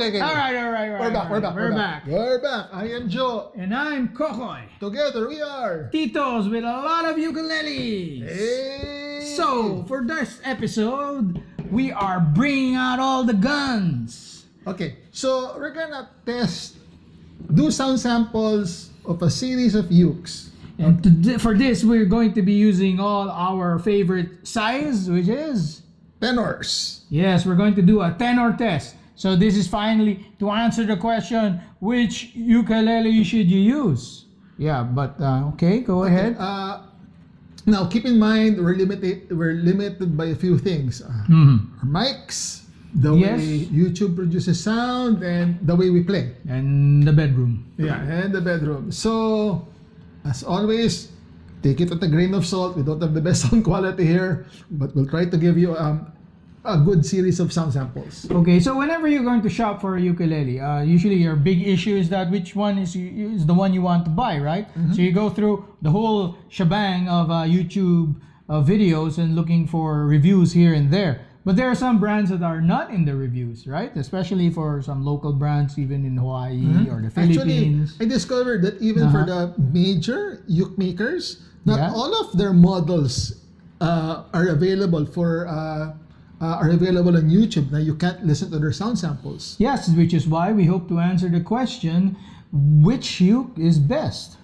okay. All right. We're back. I am Joe. And I'm Kokoy. Together we are TITOS with a lot of ukuleles. Hey! So, for this episode, we are bringing out all the guns. Okay, so we're gonna do sound samples of a series of ukes. And for this, we're going to be using all our favorite size, which is... Tenors. Yes, we're going to do a tenor test. So this is finally to answer the question, which ukulele should you use? Yeah, but okay, go ahead. Now keep in mind we're limited by a few things. Our mics, the way YouTube produces sound, and the way we play. And the bedroom. Yeah, and the bedroom. So as always, take it with a grain of salt. We don't have the best sound quality here, but we'll try to give you a good series of sound samples. Okay, so whenever you're going to shop for a ukulele, usually your big issue is that which one is the one you want to buy, right? So you go through the whole shebang of YouTube videos and looking for reviews here and there. But there are some brands that are not in the reviews, right? Especially for some local brands, even in Hawaii or the Philippines. Actually, I discovered that even for the major uke makers, not all of their models are available on YouTube. Now you can't listen to their sound samples. Yes, which is why we hope to answer the question, which uke is best?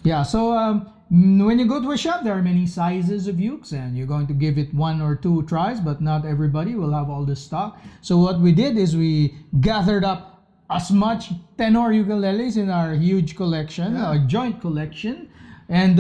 Yeah, so when you go to a shop, there are many sizes of ukes, and you're going to give it 1 or 2 tries, but not everybody will have all this stock. So what we did is we gathered up as much tenor ukuleles in our huge collection, our joint collection, and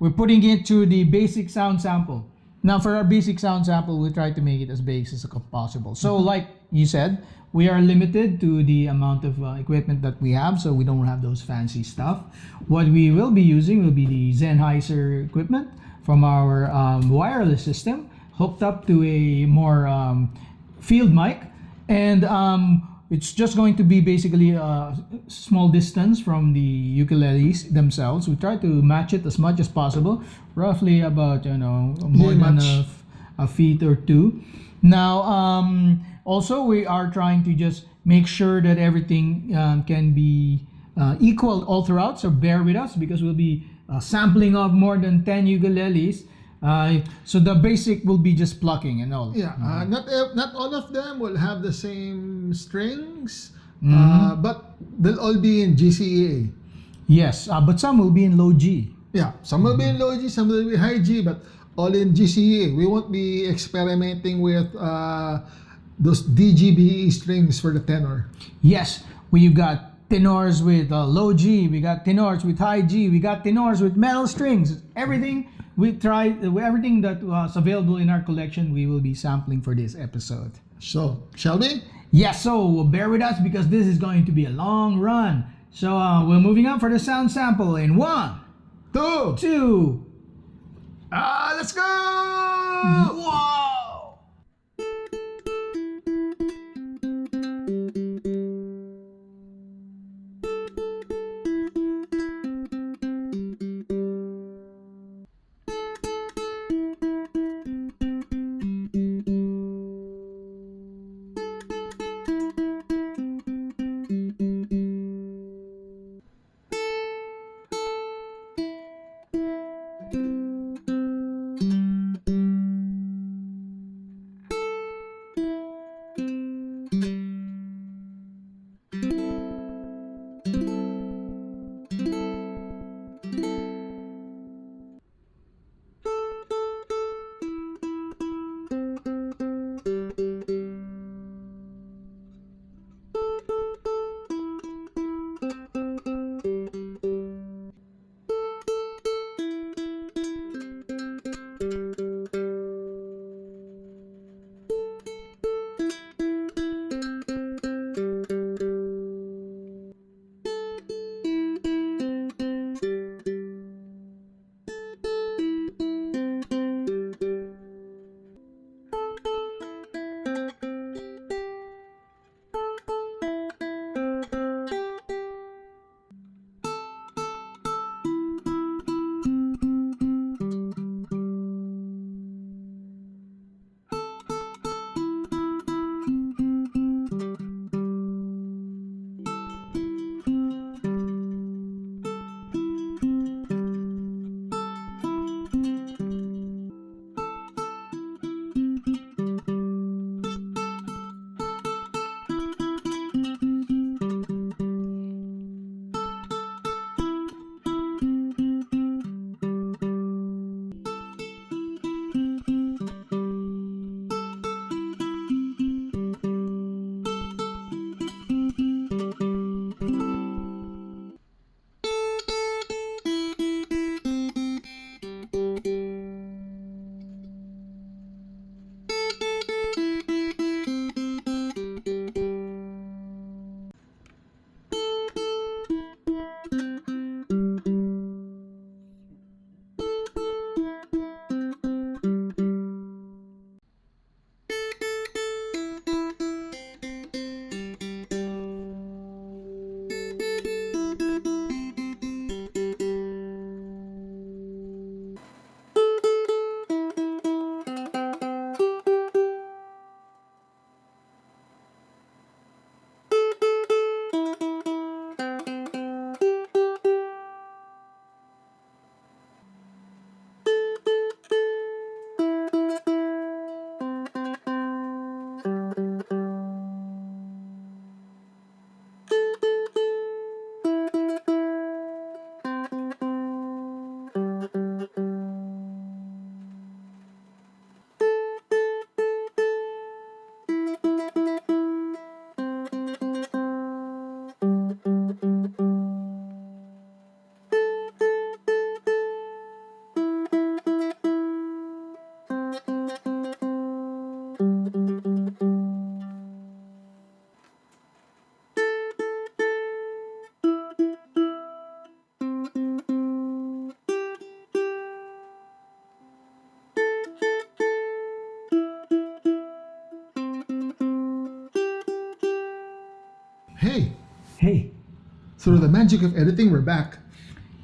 we're putting it to the basic sound sample. Now, for our basic sound sample, we try to make it as basic as possible. So, like you said, we are limited to the amount of equipment that we have, so we don't have those fancy stuff. What we will be using will be the Sennheiser equipment from our wireless system, hooked up to a more field mic, and it's just going to be basically a small distance from the ukuleles themselves. We try to match it as much as possible, roughly about more than a feet or two. Now, also we are trying to just make sure that everything can be equal all throughout. So bear with us because we'll be sampling of more than 10 ukuleles. So the basic will be just plucking and all. Yeah, not all of them will have the same strings, but they'll all be in GCA. Yes, but some will be in low G. Yeah, some will be in low G, some will be high G, but all in GCA. We won't be experimenting with those DGBE strings for the tenor. Yes, we've got tenors with low G, we got tenors with high G, we got tenors with metal strings. Everything that was available in our collection, we will be sampling for this episode. So, shall we? Yes, so bear with us because this is going to be a long run. So we're moving on for the sound sample in 1, 2. Let's go! Wow! Hey, Hey. through the magic of editing, we're back.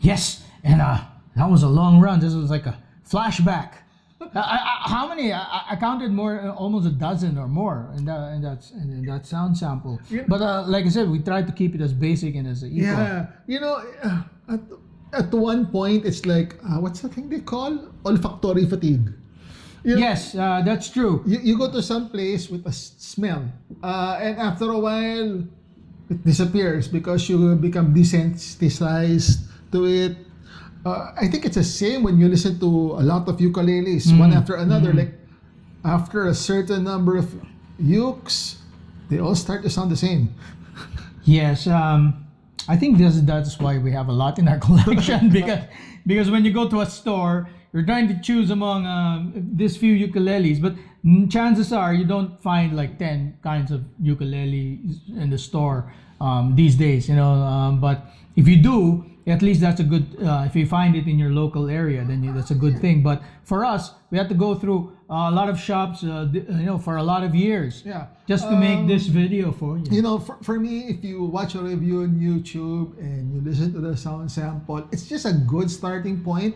Yes, and that was a long run. This was like a flashback. How many? I counted more, almost a dozen or more, in that sound sample. Yeah. But like I said, we tried to keep it as basic and as equal. Yeah, at one point, it's like, what's the thing they call? Olfactory fatigue. You know, Yes, that's true. you go to some place with a smell, and after a while, it disappears because you become desensitized to it. I think it's the same when you listen to a lot of ukuleles, one after another. Like, after a certain number of ukes, they all start to sound the same. Yes, I think that's why we have a lot in our collection because when you go to a store, you're trying to choose among these few ukuleles, but chances are you don't find like 10 kinds of ukuleles in the store these days, but if you do, at least that's a good, if you find it in your local area, then that's a good thing. But for us, we had to go through a lot of shops, for a lot of years, Yeah. just to make this video for you. For me, if you watch a review on YouTube and you listen to the sound sample, it's just a good starting point.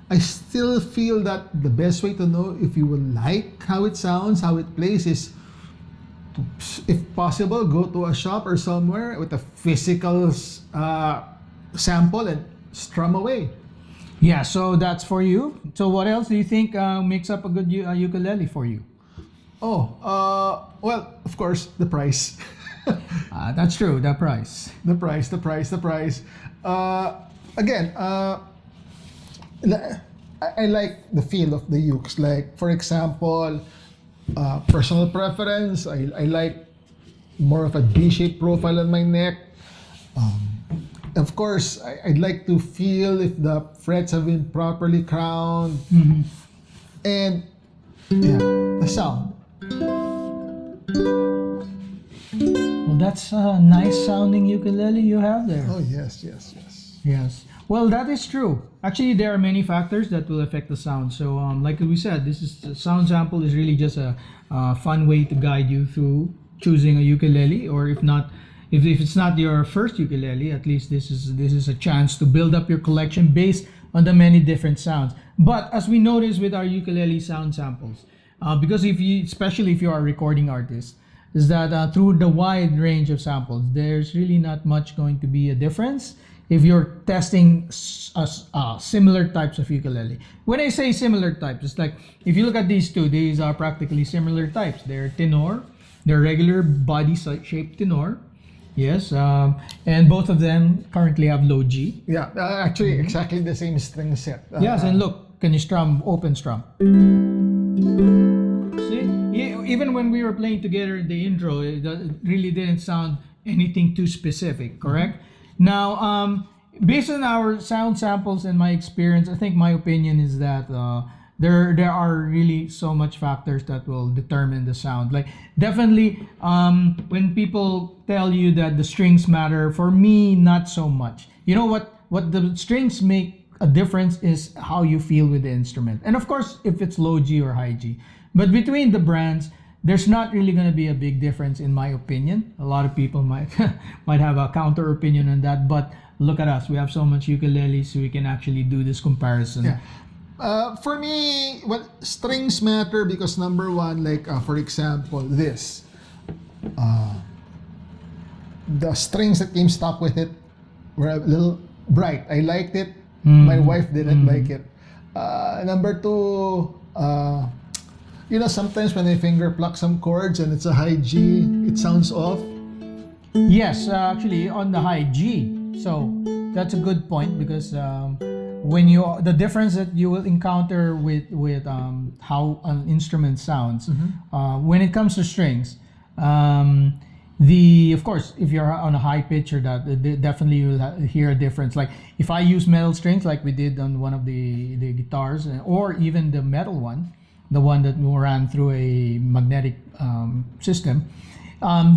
I still feel that the best way to know if you will like how it sounds, how it plays, is to, if possible, go to a shop or somewhere with a physical sample and strum away. Yeah, so that's for you. So what else do you think makes up a good ukulele for you? Well, of course, the price. That's true, that price. The price. Again, I like the feel of the ukes. Like, for example, personal preference, I like more of a D-shaped profile on my neck. Of course, I'd like to feel if the frets have been properly crowned. And yeah, the sound. Well, that's a nice sounding ukulele you have there. Oh, yes. Yes. Well, that is true. Actually, there are many factors that will affect the sound. So, like we said, this is the sound sample is really just a fun way to guide you through choosing a ukulele, or if not, if it's not your first ukulele, at least this is a chance to build up your collection based on the many different sounds. But as we notice with our ukulele sound samples, because especially if you are a recording artist, is that through the wide range of samples, there's really not much going to be a difference if you're testing similar types of ukulele. When I say similar types, it's like if you look at these two, these are practically similar types. They're tenor, they're regular body shaped tenor. Yes, and both of them currently have low G. Yeah, actually, exactly the same string set. Yes, and look, can you strum, open strum? See, even when we were playing together in the intro, it really didn't sound anything too specific, correct? Now, based on our sound samples and my experience, I think my opinion is that there are really so much factors that will determine the sound. Like, definitely, when people tell you that the strings matter, for me, not so much. You know what the strings make a difference is how you feel with the instrument, and of course, if it's low G or high G. But between the brands, there's not really going to be a big difference, in my opinion. A lot of people might might have a counter opinion on that, but look at us. We have so much ukuleles, so we can actually do this comparison. Yeah. For me, well, strings matter because number one, like for example, this, the strings that came stuck with it were a little bright. I liked it. My wife didn't like it. Number two, sometimes when I finger pluck some chords and it's a high G, it sounds off. Yes, actually on the high G. So that's a good point because the difference that you will encounter with how an instrument sounds when it comes to strings. Of course, if you're on a high pitch or that, definitely you'll hear a difference. Like if I use metal strings, like we did on one of the guitars, or even the metal one, the one that ran through a magnetic system,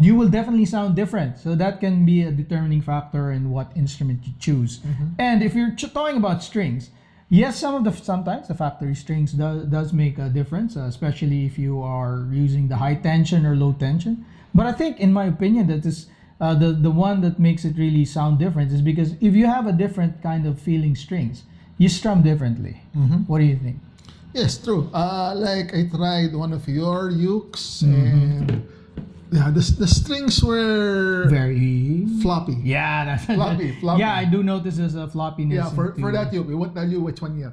you will definitely sound different. So that can be a determining factor in what instrument you choose. And if you're talking about strings, yes, sometimes the factory strings does make a difference, especially if you are using the high tension or low tension. But I think, in my opinion, that is the one that makes it really sound different is because if you have a different kind of feeling strings, you strum differently. What do you think? Yes, true. Like I tried one of your ukes, and yeah, the strings were Very floppy. Yeah, that's Floppy. Yeah, I do notice there's a floppiness. Yeah, for into- that uke, we won't tell you which one yet.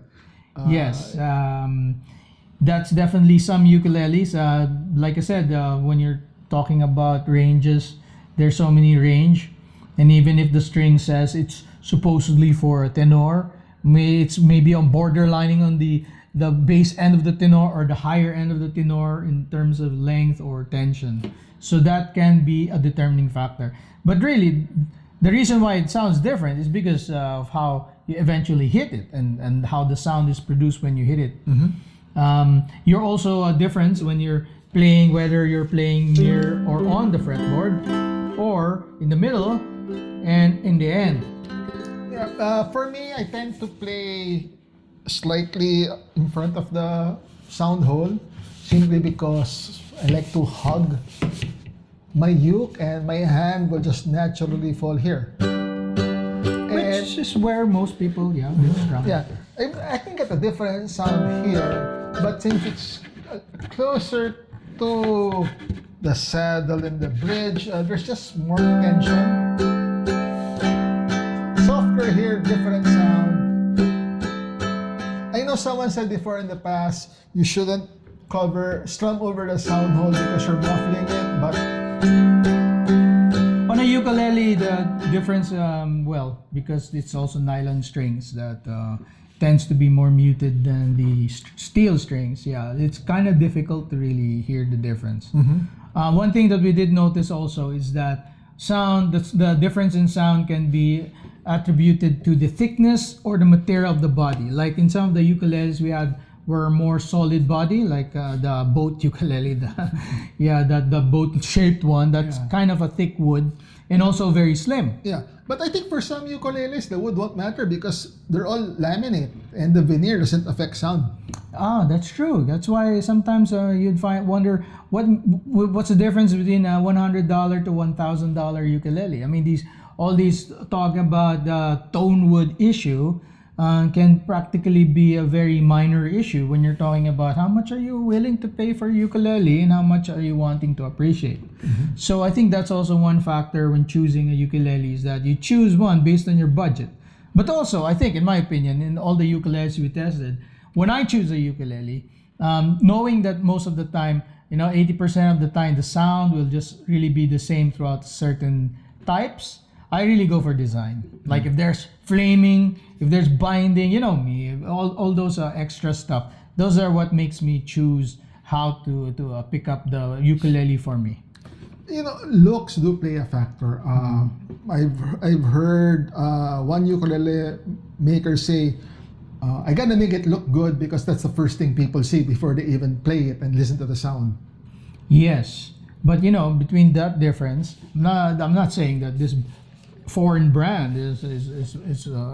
Yes, that's definitely some ukuleles. Like I said, when you're talking about ranges, there's so many range, and even if the string says it's supposedly for a tenor, it's maybe on borderlining on the bass end of the tenor or the higher end of the tenor in terms of length or tension. So that can be a determining factor. But really, the reason why it sounds different is because of how you eventually hit it and how the sound is produced when you hit it. You're also a difference when you're playing, whether you're playing near or on the fretboard or in the middle and in the end. Yeah, for me, I tend to play slightly in front of the sound hole simply because I like to hug my uke and my hand will just naturally fall here. Which is where most people, will strum. Yeah, I can get a different sound here, but since it's closer to the saddle and the bridge, there's just more tension. Softer here, different sound. I know someone said before in the past, you shouldn't strum over the sound hole because you're muffling it, but on a ukulele, the difference, because it's also nylon strings that tends to be more muted than the steel strings. Yeah, it's kind of difficult to really hear the difference. One thing that we did notice also is that the difference in sound can be attributed to the thickness or the material of the body. Like in some of the ukuleles were more solid body, like the boat ukulele, the boat shaped one that's kind of a thick wood and also very slim. yeah. But I think for some ukuleles, the wood won't matter because they're all laminate and the veneer doesn't affect sound. Ah, that's true. That's why sometimes you'd wonder what's the difference between a $100 to $1,000 ukulele. I mean, all these talk about the tone wood issue can practically be a very minor issue when you're talking about how much are you willing to pay for ukulele and how much are you wanting to appreciate. So I think that's also one factor when choosing a ukulele is that you choose one based on your budget. But also, I think, in my opinion, in all the ukuleles we tested, when I choose a ukulele, knowing that most of the time, 80% of the time, the sound will just really be the same throughout certain types, I really go for design. Like if there's flaming, if there's binding, you know me, all those extra stuff. Those are what makes me choose how to pick up the ukulele for me. Looks do play a factor. I've heard one ukulele maker say, I gotta make it look good because that's the first thing people see before they even play it and listen to the sound. Yes, but between that difference, I'm not saying that this foreign brand is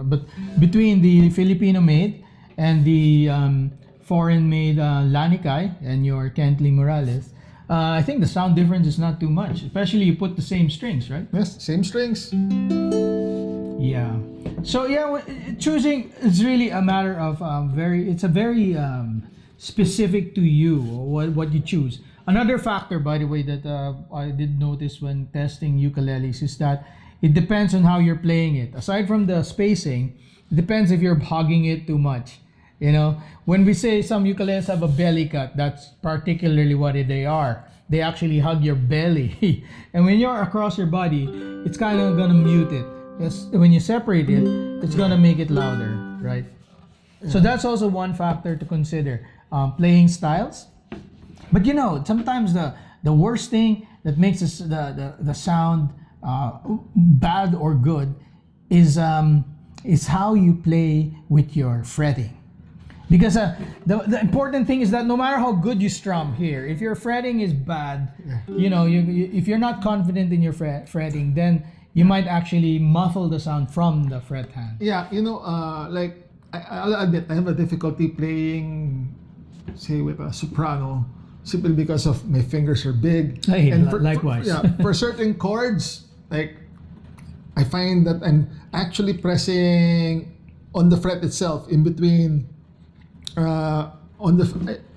but between the Filipino made and the foreign made Lanicay and your Kentley Morales, I think the sound difference is not too much, especially you put the same strings, right? Yes, same strings. Yeah. So choosing is really a matter of very specific to you or what you choose. Another factor, by the way, that I did notice when testing ukuleles is that it depends on how you're playing it. Aside from the spacing, it depends if you're hogging it too much. When we say some ukuleles have a belly cut, that's particularly what they are. They actually hug your belly. And when you're across your body, it's kind of gonna mute it. When you separate it, it's gonna make it louder, right? So that's also one factor to consider. Playing styles. But sometimes the worst thing that makes the sound bad or good is how you play with your fretting. Because the important thing is that no matter how good you strum here, if your fretting is bad, if you're not confident in your fretting, then you might actually muffle the sound from the fret hand. Yeah, like I'll admit I have a difficulty playing, say, with a soprano simply because of my fingers are big. Hey, and likewise. For certain chords, Like, I find that I'm actually pressing on the fret itself in between.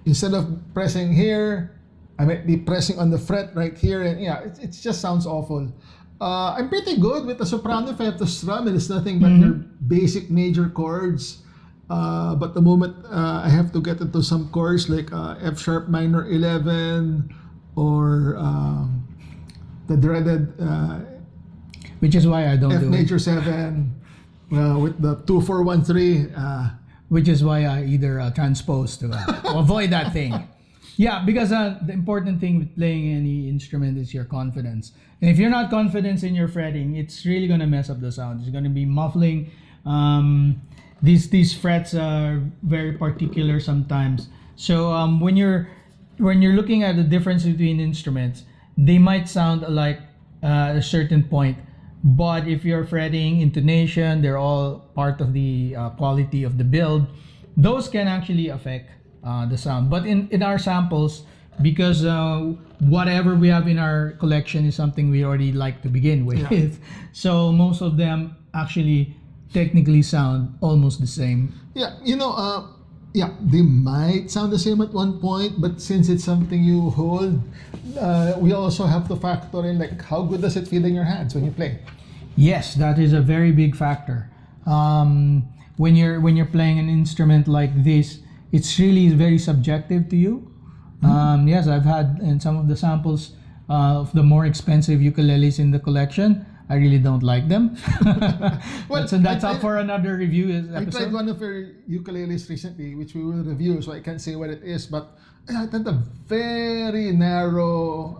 Instead of pressing here, I might be pressing on the fret right here, and yeah, it just sounds awful. I'm pretty good with the soprano if I have to strum. It is nothing but your basic major chords. But the moment I have to get into some chords like F sharp minor 11 or the dreaded which is why I don't F do major it. 7 with the 2-4-1-3. Which is why I either transpose to avoid that thing. Yeah, because the important thing with playing any instrument is your confidence. And if you're not confident in your fretting, it's really gonna mess up the sound. It's gonna be muffling. These frets are very particular sometimes. So when you're looking at the difference between instruments, they might sound alike at a certain point. But if you're fretting, intonation, they're all part of the quality of the build. Those can actually affect the sound. But in our samples, because whatever we have in our collection is something we already like to begin with, Yeah. so most of them actually technically sound almost the same. Yeah, yeah, they might sound the same at one point, but since it's something you hold, we also have to factor in like how good does it feel in your hands when you play. Yes, that is a very big factor. When you're playing an instrument like this, it's really very subjective to you. Yes, I've had in some of the samples of the more expensive ukuleles in the collection. I really don't like them. Well, that's up for another review I tried episode. one of your ukuleles recently, which we will review, so I can't say what it is, but it had a very narrow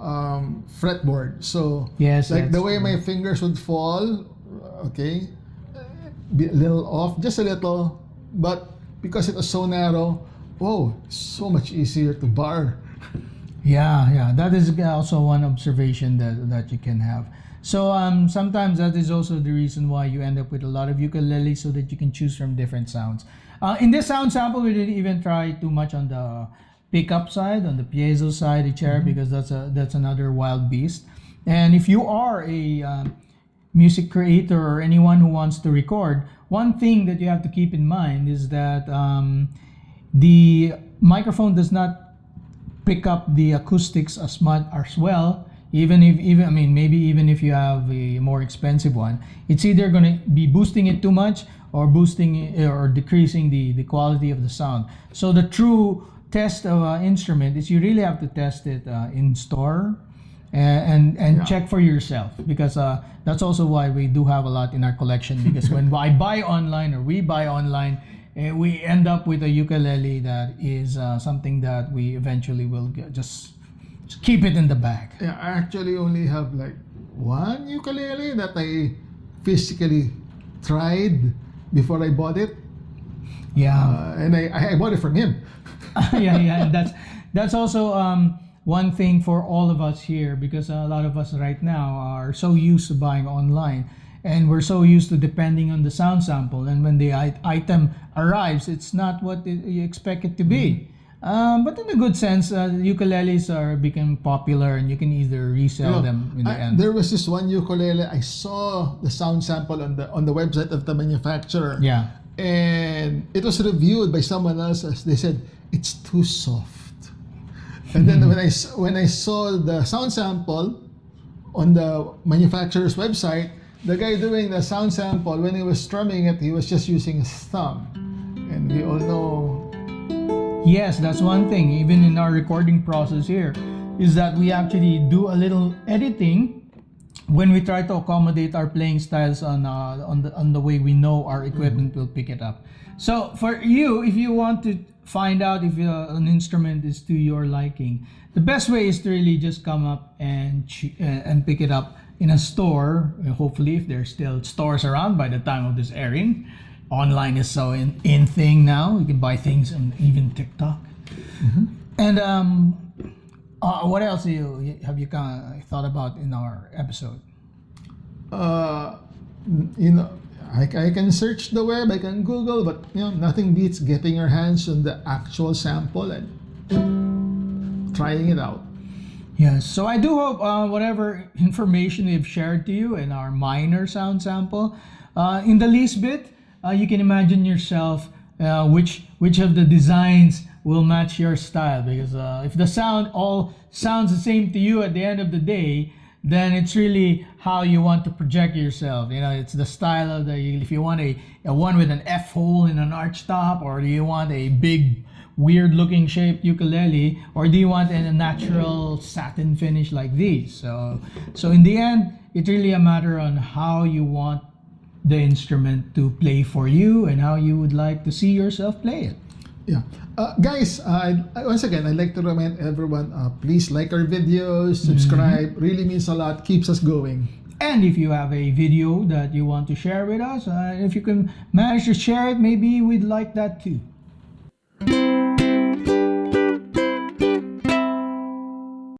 fretboard. So, Yes, like the that's way true. my fingers would fall, okay, be a little off, just a little, but because it was so narrow, whoa, so much easier to bar. Yeah, that is also one observation that you can have. So sometimes that is also the reason why you end up with a lot of ukuleles so that you can choose from different sounds. In this sound sample, we didn't even try too much on the pickup side, on the piezo side, the chair, because that's another wild beast. And if you are a music creator or anyone who wants to record, one thing that you have to keep in mind is that the microphone does not pick up the acoustics as much as well. Even if you have a more expensive one, it's either going to be boosting it too much or decreasing the quality of the sound. So the true test of an instrument is you really have to test it in store and check for yourself, because that's also why we do have a lot in our collection, because when I buy online or we buy online, we end up with a ukulele that is something that we eventually will just keep it in the bag. Yeah, I actually only have like one ukulele that I physically tried before I bought it, Yeah, and I bought it from him. yeah. That's also one thing for all of us here, because a lot of us right now are so used to buying online, and we're so used to depending on the sound sample. And when the item arrives, it's not what you expect it to be. But in a good sense, ukuleles are becoming popular, and you can either resell them in the end. There was this one ukulele. I saw the sound sample on the website of the manufacturer. Yeah. And it was reviewed by someone else as they said it's too soft. And then when I saw the sound sample on the manufacturer's website, the guy doing the sound sample, when he was strumming it, he was just using his thumb. And we all know. Yes, that's one thing. Even in our recording process here, is that we actually do a little editing when we try to accommodate our playing styles on the way we know our equipment will pick it up. So for you, if you want to find out if an instrument is to your liking, the best way is to really just come up and pick it up in a store. Hopefully, if there's still stores around by the time of this airing. Online is so in thing now. You can buy things on even TikTok. And what else have you kind of thought about in our episode? I can search the web, I can Google, but nothing beats getting your hands on the actual sample and trying it out. Yes, so I do hope whatever information we've shared to you in our minor sound sample, in the least bit, you can imagine yourself which of the designs will match your style. Because if the sound all sounds the same to you at the end of the day, then it's really how you want to project yourself. You know, it's the style of the. If you want a one with an F hole in an arch top, or do you want a big weird looking shaped ukulele, or do you want a natural satin finish like these? So in the end, it's really a matter on how you want the instrument to play for you and how you would like to see yourself play it. Yeah. Guys, once again, I'd like to remind everyone, please like our videos, subscribe. Really means a lot, keeps us going. And if you have a video that you want to share with us, if you can manage to share it, maybe we'd like that too.